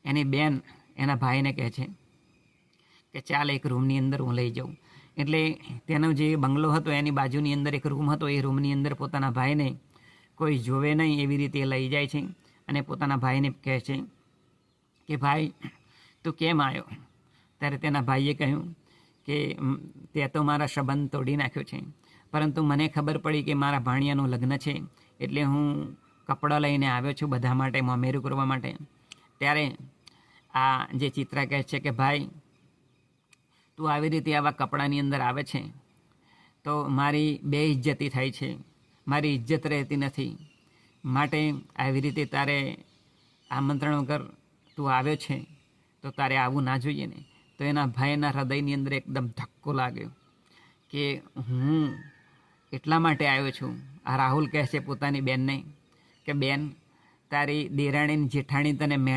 એની બેન એના ભાઈને કહે છે કે ચાલ એક રૂમની અંદર હું લઈ જાઉં. એટલે તેનો જે બંગલો હતો એની બાજુની અંદર એક રૂમ હતો. એ રૂમની અંદર પોતાના ભાઈને કોઈ જોવે નહીં એવી રીતે લઈ જાય છે અને પોતાના ભાઈને કહે છે કે ભાઈ તું કેમ આવ્યો? ત્યારે તેના ભાઈએ કહ્યું કે તે તો મારા સંબંધ તોડી નાખ્યો છે, પરંતુ મને ખબર પડી કે મારા ભાણિયાનું લગ્ન છે એટલે હું કપડાં લઈને આવ્યો છું બધા માટે મોમેરું કરવા માટે. ત્યારે આ જે ચિત્રા કહે છે કે ભાઈ તું આવી રીતે આવા કપડાની અંદર આવે છે તો મારી બેઇજ્જતી થાય છે, મારી ઇજ્જત રહેતી નથી, માટે આવી રીતે તારે આમંત્રણ વગર તું આવ્યો છે તો તારે આવવું ના જોઈએ ને. તો એના ભાઈના હૃદયની અંદર એકદમ ધક્કો લાગ્યો કે હું એટલા માટે આવ્યો છું. આ રાહુલ કહે છે પોતાની બેનને કે બેન તારી દેરાણી જેઠાણી તને